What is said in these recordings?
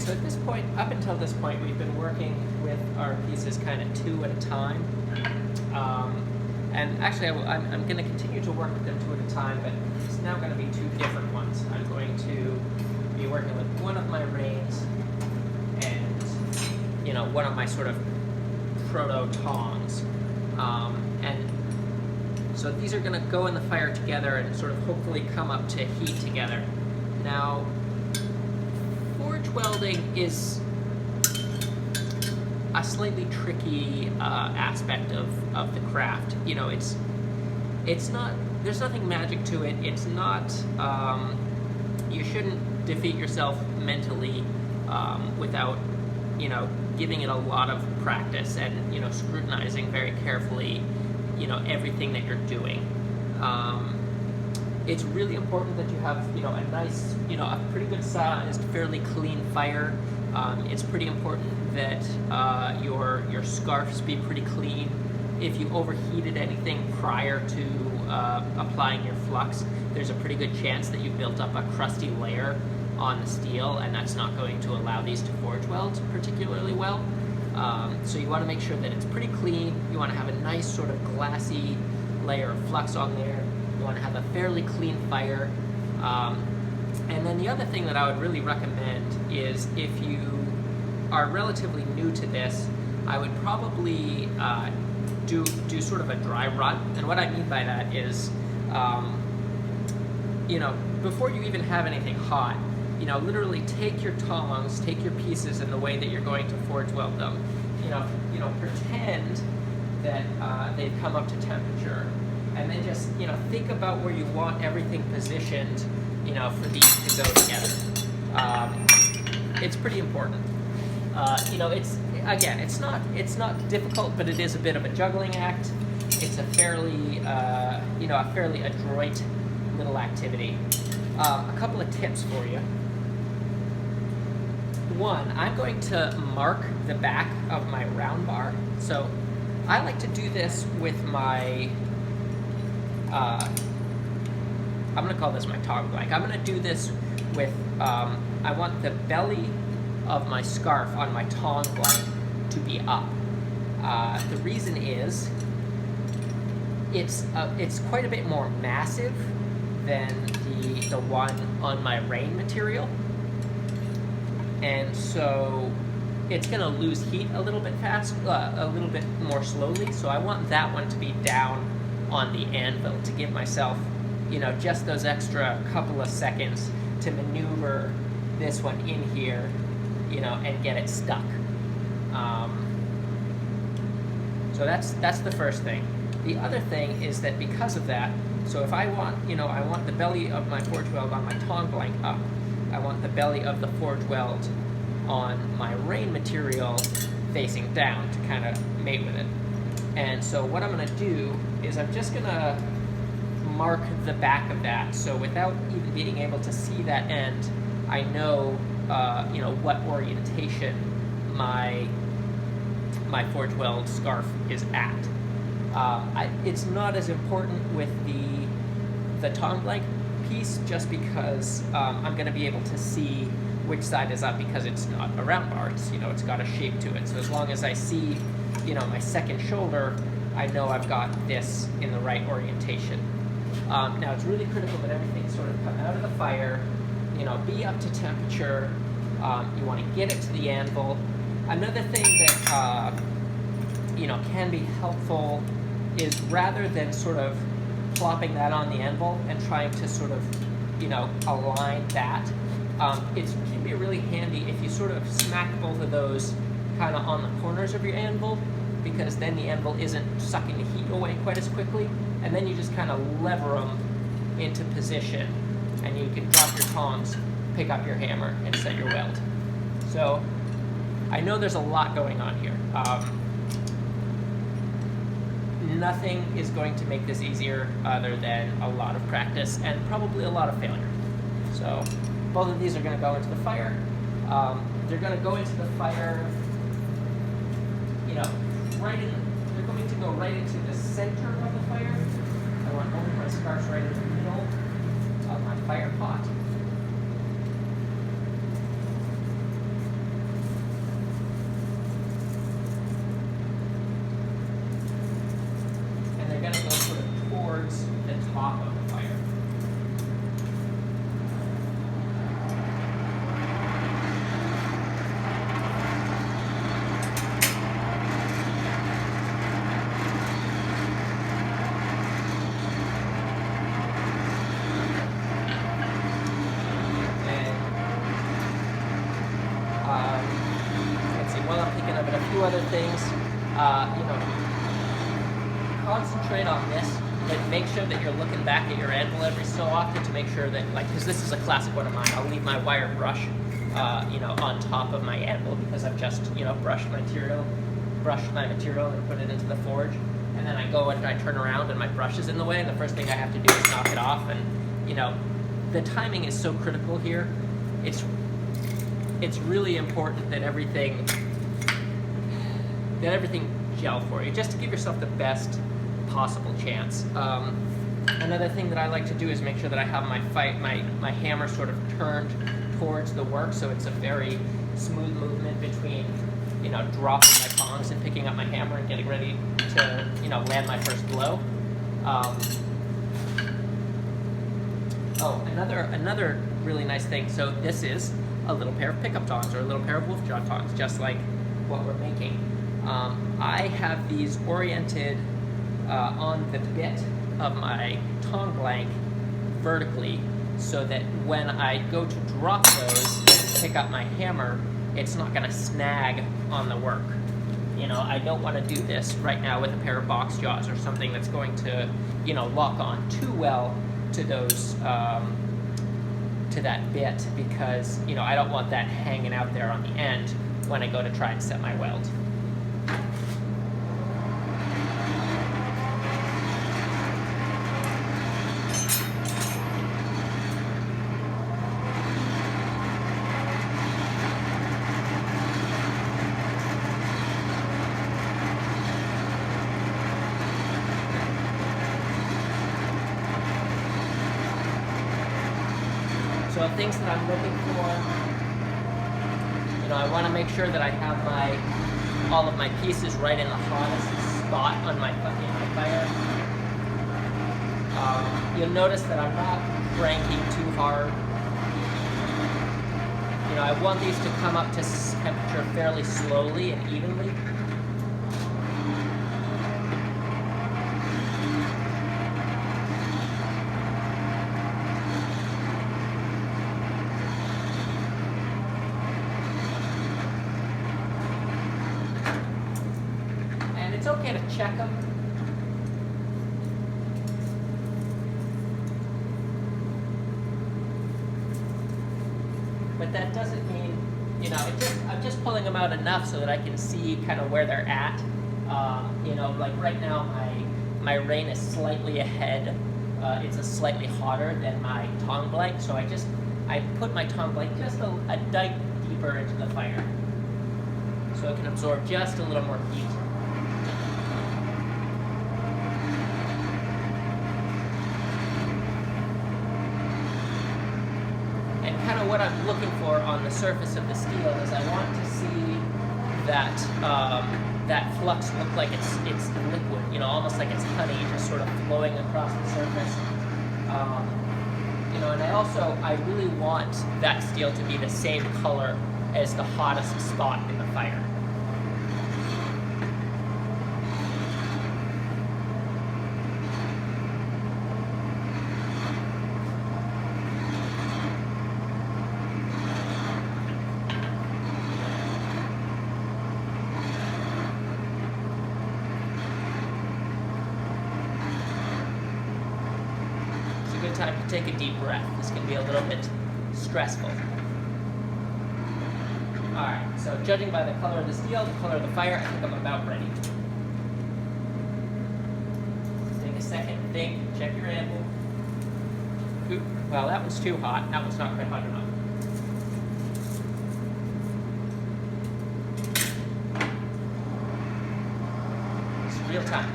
so at this point, up until this point, we've been working with our pieces kind of two at a time. And actually, I'm going to continue to work with them two at a time, but it's now going to be two different ones. I'm going to be working with one of my reins and, you know, one of my sort of proto-tongs. And so these are going to go in the fire together and sort of hopefully come up to heat together. Now, forge welding is a slightly tricky aspect of the craft. You know, it's not, there's nothing magic to it. It's not, you shouldn't defeat yourself mentally without, you know, giving it a lot of practice and, you know, scrutinizing very carefully, you know, everything that you're doing. It's really important that you have, you know, a nice, you know, a pretty good sized, fairly clean fire. It's pretty important that your scarfs be pretty clean. If you overheated anything prior to applying your flux, there's a pretty good chance that you built up a crusty layer on the steel, and that's not going to allow these to forge weld particularly well. So you want to make sure that it's pretty clean. You want to have a nice sort of glassy layer of flux on there. You want to have a fairly clean fire. And then the other thing that I would really recommend is if you are relatively new to this, I would probably do sort of a dry run. And what I mean by that is, you know, before you even have anything hot, you know, literally take your tongs, take your pieces in the way that you're going to forge weld them. You know, pretend that they've come up to temperature, and then just, you know, think about where you want everything positioned, you know, for these to go together. It's pretty important. You know, it's not difficult, but it is a bit of a juggling act. It's a fairly, you know, a fairly adroit little activity. A couple of tips for you. One, I'm going to mark the back of my round bar. So I like to do this with my, I'm going to call this my Tong blank. I'm going to do this with, I want the belly of my scarf on my Tong blank to be up. The reason is, it's quite a bit more massive than the one on my rain material. And so it's going to lose heat a little bit a little bit more slowly. So I want that one to be down on the anvil to give myself, you know, just those extra couple of seconds to maneuver this one in here, you know, and get it stuck. So that's the first thing. The other thing is that because of that, so if I want, you know, I want the belly of my forge weld on my Tong blank up, I want the belly of the forge weld on my rain material facing down to kind of mate with it. And so what I'm going to do is I'm just going to mark the back of that. So without even being able to see that end, I know, you know, what orientation my forge weld scarf is at. It's not as important with the Tong blank piece, just because I'm going to be able to see which side is up, because it's not a round bar. It's, you know, it's got a shape to it. So as long as I see, you know, my second shoulder, I know I've got this in the right orientation. Now it's really critical that everything sort of come out of the fire, you know, be up to temperature. You want to get it to the anvil. Another thing that you know, can be helpful is, rather than sort of plopping that on the anvil and trying to sort of, you know, align that, it can be really handy if you sort of smack both of those kind of on the corners of your anvil, because then the anvil isn't sucking the heat away quite as quickly, and then you just kind of lever them into position, and you can drop your tongs, pick up your hammer, and set your weld. So I know there's a lot going on here. Nothing is going to make this easier other than a lot of practice and probably a lot of failure. So both of these are going to go into the fire. They're going to go into the fire, you know, they're going to go right into the center of the fire. I want only my scarves right in the middle of my fire pot. top of the fire. While I'm thinking of it, a few other things, concentrate on this, but make sure that you're looking back at your anvil every so often to make sure that, because this is a classic one of mine, I'll leave my wire brush, on top of my anvil because I've just, brushed my material and put it into the forge, and then I go and I turn around and my brush is in the way, and the first thing I have to do is knock it off, and, the timing is so critical here. It's really important that everything gel for you, just to give yourself the best possible chance. Another thing that I like to do is make sure that I have my hammer sort of turned towards the work, so it's a very smooth movement between, dropping my tongs and picking up my hammer and getting ready to, land my first blow. Another really nice thing. So this is a little pair of pickup tongs or a little pair of wolf jaw tongs, just like what we're making. I have these oriented on the bit of my tong blank vertically, so that when I go to drop those and pick up my hammer, it's not going to snag on the work. I don't want to do this right now with a pair of box jaws or something that's going to, lock on too well to those, to that bit, because, I don't want that hanging out there on the end when I go to try and set my weld. So things that I'm looking for, I want to make sure that I have all of my pieces right in the hottest spot on my fire. You'll notice that I'm not cranking too hard. I want these to come up to temperature fairly slowly and evenly. It's okay to check them. But that doesn't mean, I'm just pulling them out enough so that I can see kind of where they're at. Like right now my rain is slightly ahead. It's slightly hotter than my tong blank, so I put my tong blank just a dike deeper into the fire, so it can absorb just a little more heat. What I'm looking for on the surface of the steel is I want to see that that flux look like it's liquid, almost like it's honey just sort of flowing across the surface. And I really want that steel to be the same color as the hottest spot in the fire. Time to take a deep breath. This can be a little bit stressful. Alright, so judging by the color of the steel, the color of the fire, I think I'm about ready. Take a second, think, check your anvil. Oop, well, that one's too hot. That one's not quite hot enough. It's real time.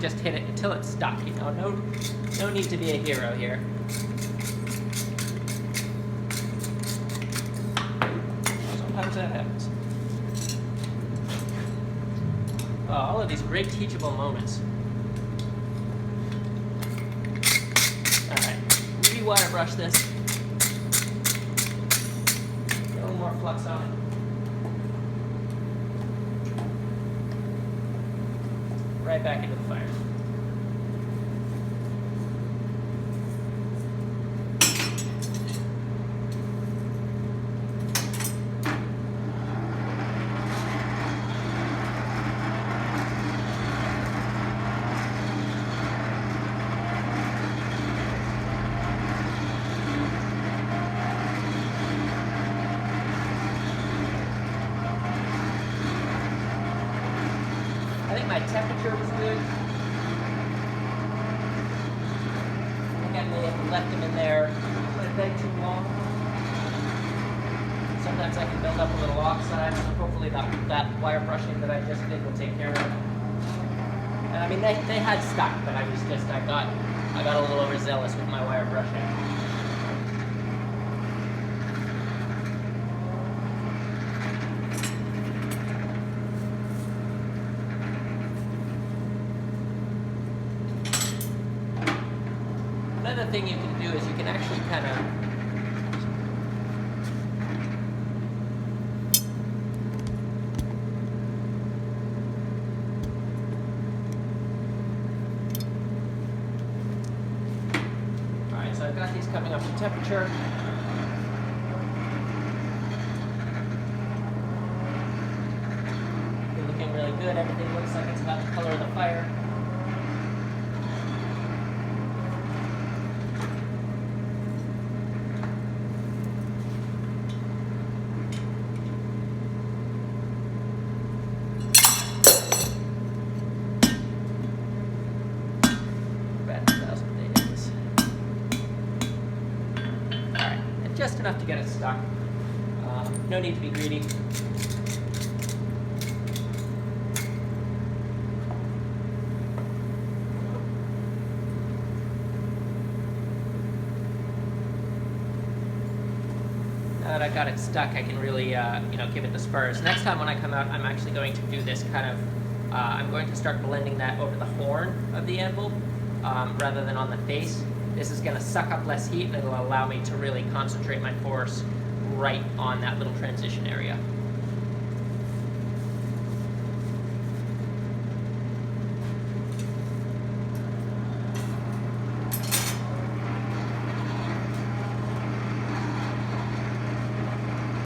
just hit it until it's stuck. You know, no need to be a hero here. Sometimes that happens. Oh, all of these great teachable moments. All right, re-wire brush this. Get a little more flux on it. Right back into the fire. I think my temperature was good. I think I may have left them in there a bit too long. Sometimes I can build up a little oxide, so hopefully that wire brushing that I just did will take care of it. And I mean, they had stuck, but I got a little overzealous with my wire brushing. Another thing you can do is you can actually kind of Alright, so I've got these coming up to temperature. They're looking really good. Everything looks like it's about the color of the fire. Just enough to get it stuck. No need to be greedy. Now that I've got it stuck, I can really, give it the spurs. Next time when I come out, I'm actually going to do this kind of. I'm going to start blending that over the horn of the anvil rather than on the face. This is going to suck up less heat, and it'll allow me to really concentrate my force right on that little transition area.